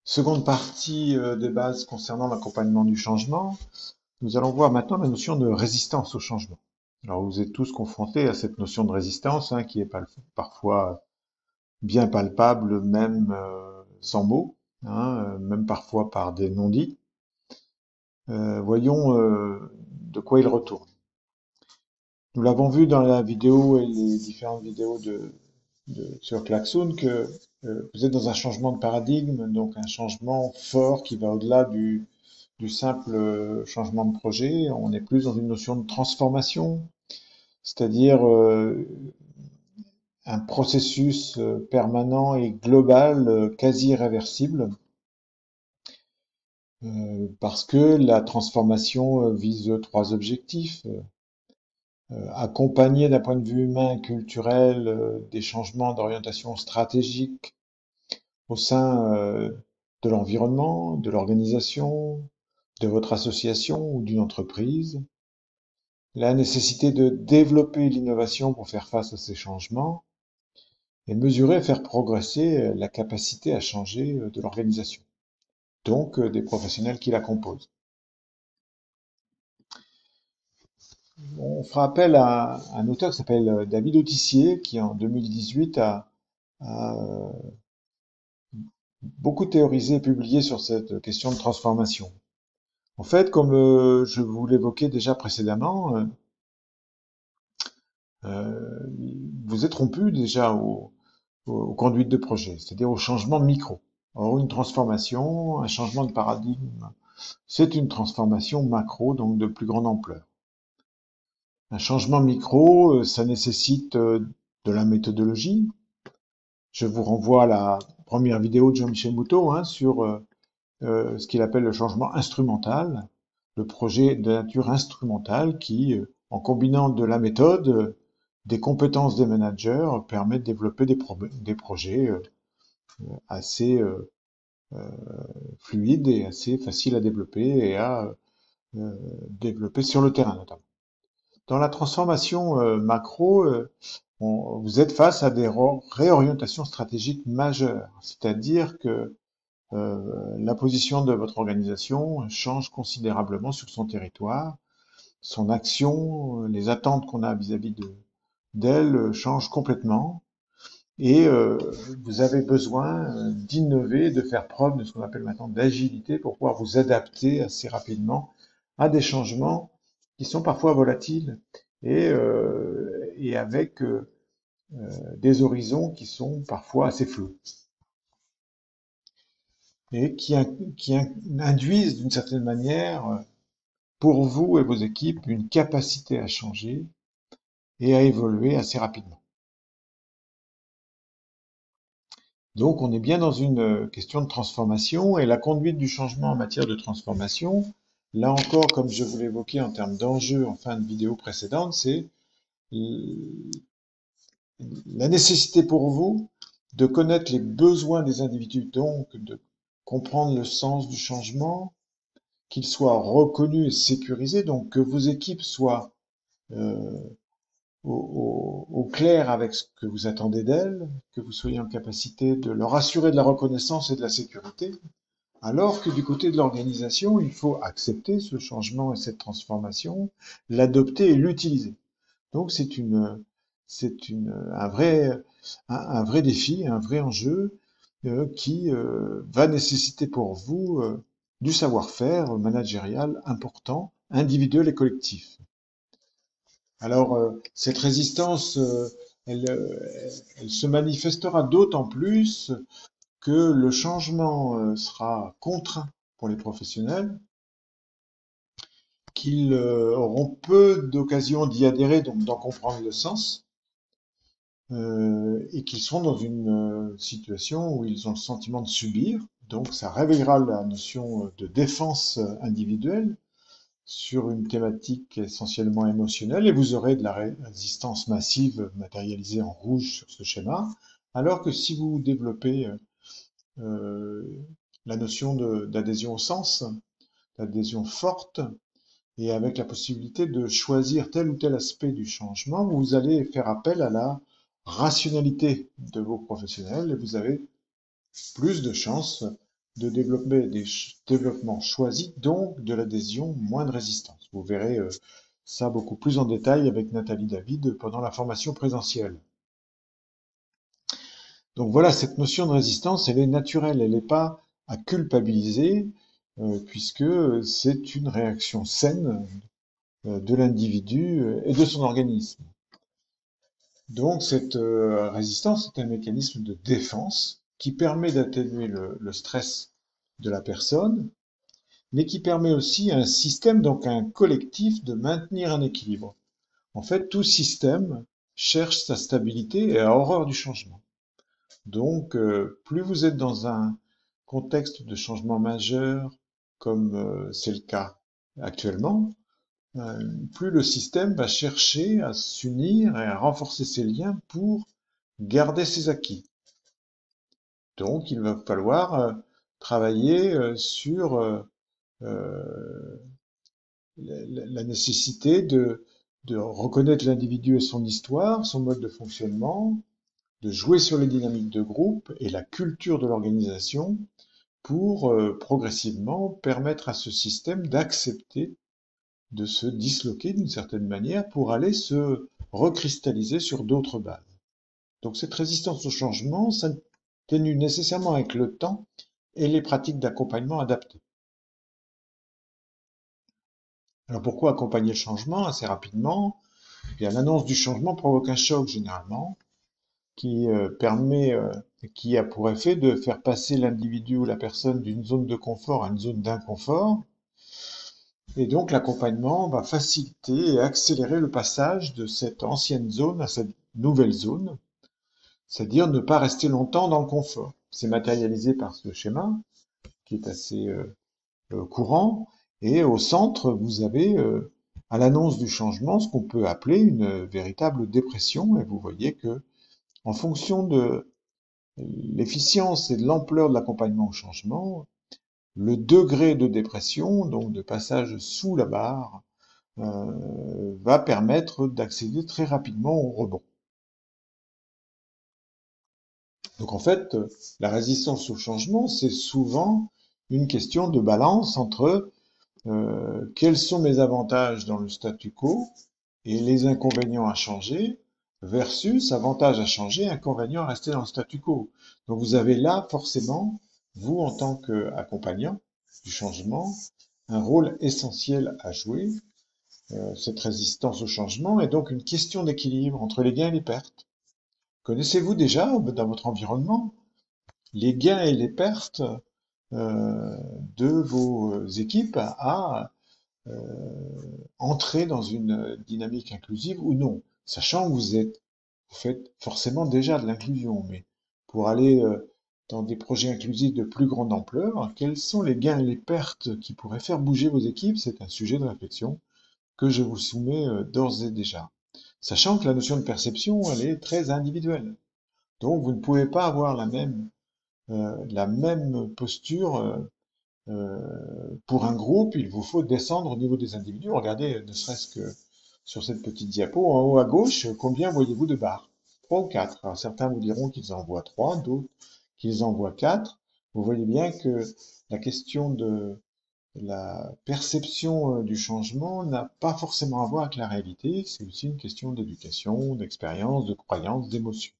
Seconde partie des bases concernant l'accompagnement du changement. Nous allons voir maintenant la notion de résistance au changement. Alors vous êtes tous confrontés à cette notion de résistance qui est parfois bien palpable, même sans mots, même parfois par des non-dits. Voyons de quoi il retourne. Nous l'avons vu dans la vidéo et les différentes vidéos sur Klaxoon que vous êtes dans un changement de paradigme, donc un changement fort qui va au-delà du simple changement de projet. On est plus dans une notion de transformation, c'est-à-dire un processus permanent et global, quasi irréversible, parce que la transformation vise trois objectifs. Accompagner d'un point de vue humain et culturel des changements d'orientation stratégique au sein de l'environnement, de l'organisation, de votre association ou d'une entreprise. La nécessité de développer l'innovation pour faire face à ces changements et mesurer et faire progresser la capacité à changer de l'organisation, donc des professionnels qui la composent. On fera appel à un auteur qui s'appelle David Autissier, qui en 2018 a beaucoup théorisé et publié sur cette question de transformation. En fait, comme je vous l'évoquais déjà précédemment, vous êtes rompu déjà aux conduites de projet, c'est-à-dire au changement micro. Or, une transformation, un changement de paradigme, c'est une transformation macro, donc de plus grande ampleur. Un changement micro, ça nécessite de la méthodologie. Je vous renvoie à la première vidéo de Jean-Michel Moutot sur ce qu'il appelle le changement instrumental, le projet de nature instrumentale qui, en combinant de la méthode, des compétences des managers, permet de développer des projets assez fluides et assez faciles à développer et à développer sur le terrain notamment. Dans la transformation macro, vous êtes face à des réorientations stratégiques majeures, c'est-à-dire que la position de votre organisation change considérablement sur son territoire, son action, les attentes qu'on a vis-à-vis d'elle changent complètement et vous avez besoin d'innover, de faire preuve de ce qu'on appelle maintenant d'agilité pour pouvoir vous adapter assez rapidement à des changements qui sont parfois volatiles et avec des horizons qui sont parfois assez flous et qui induisent d'une certaine manière pour vous et vos équipes une capacité à changer et à évoluer assez rapidement. Donc on est bien dans une question de transformation et la conduite du changement en matière de transformation, là encore, comme je vous l'évoquais en termes d'enjeux en fin de vidéo précédente, c'est la nécessité pour vous de connaître les besoins des individus, donc de comprendre le sens du changement, qu'il soit reconnu et sécurisé, donc que vos équipes soient euh, au clair avec ce que vous attendez d'elles, que vous soyez en capacité de leur assurer de la reconnaissance et de la sécurité, alors que du côté de l'organisation, il faut accepter ce changement et cette transformation, l'adopter et l'utiliser. Donc un vrai défi, un vrai enjeu qui va nécessiter pour vous du savoir-faire managérial important, individuel et collectif. Alors, cette résistance, elle, elle se manifestera d'autant plus que le changement sera contraint pour les professionnels, qu'ils auront peu d'occasions d'y adhérer, donc d'en comprendre le sens, et qu'ils seront dans une situation où ils ont le sentiment de subir. Donc, ça réveillera la notion de défense individuelle sur une thématique essentiellement émotionnelle et vous aurez de la résistance massive matérialisée en rouge sur ce schéma, alors que si vous développez la notion d'adhésion au sens, d'adhésion forte, et avec la possibilité de choisir tel ou tel aspect du changement, vous allez faire appel à la rationalité de vos professionnels et vous avez plus de chances de développer des développements choisis, donc de l'adhésion, moins de résistance. Vous verrez ça beaucoup plus en détail avec Nathalie David pendant la formation présentielle. Donc voilà, cette notion de résistance, elle est naturelle, elle n'est pas à culpabiliser, puisque c'est une réaction saine de l'individu et de son organisme. Donc cette résistance est un mécanisme de défense qui permet d'atténuer le stress de la personne, mais qui permet aussi à un système, donc à un collectif, de maintenir un équilibre. En fait, tout système cherche sa stabilité et a horreur du changement. Donc, plus vous êtes dans un contexte de changement majeur, comme c'est le cas actuellement, plus le système va chercher à s'unir et à renforcer ses liens pour garder ses acquis. Donc, il va falloir travailler sur la nécessité de reconnaître l'individu et son histoire, son mode de fonctionnement, de jouer sur les dynamiques de groupe et la culture de l'organisation pour progressivement permettre à ce système d'accepter de se disloquer d'une certaine manière pour aller se recristalliser sur d'autres bases. Donc cette résistance au changement s'atténue nécessairement avec le temps et les pratiques d'accompagnement adaptées. Alors pourquoi accompagner le changement assez rapidement? Eh bien, l'annonce du changement provoque un choc généralement qui qui a pour effet de faire passer l'individu ou la personne d'une zone de confort à une zone d'inconfort. Et donc l'accompagnement va faciliter et accélérer le passage de cette ancienne zone à cette nouvelle zone, c'est-à-dire ne pas rester longtemps dans le confort. C'est matérialisé par ce schéma qui est assez courant. Et au centre, vous avez à l'annonce du changement ce qu'on peut appeler une véritable dépression. Et vous voyez que en fonction de l'efficience et de l'ampleur de l'accompagnement au changement, le degré de dépression, donc de passage sous la barre, va permettre d'accéder très rapidement au rebond. Donc en fait, la résistance au changement, c'est souvent une question de balance entre quels sont mes avantages dans le statu quo et les inconvénients à changer versus avantages à changer, inconvénients à rester dans le statu quo. Donc vous avez là forcément, vous en tant qu'accompagnant du changement, un rôle essentiel à jouer. Cette résistance au changement est donc une question d'équilibre entre les gains et les pertes. Connaissez-vous déjà dans votre environnement les gains et les pertes de vos équipes à entrer dans une dynamique inclusive ou non, sachant que vous faites forcément déjà de l'inclusion, mais pour aller dans des projets inclusifs de plus grande ampleur, quels sont les gains et les pertes qui pourraient faire bouger vos équipes? C'est un sujet de réflexion que je vous soumets d'ores et déjà. Sachant que la notion de perception, elle est très individuelle. Donc vous ne pouvez pas avoir la même posture pour un groupe, il vous faut descendre au niveau des individus. Regardez, ne serait-ce que sur cette petite diapo, en haut à gauche, combien voyez-vous de barres? Trois ou quatre. Alors certains vous diront qu'ils en voient trois, d'autres qu'ils en voient quatre. Vous voyez bien que la question de la perception du changement n'a pas forcément à voir avec la réalité. C'est aussi une question d'éducation, d'expérience, de croyance, d'émotion.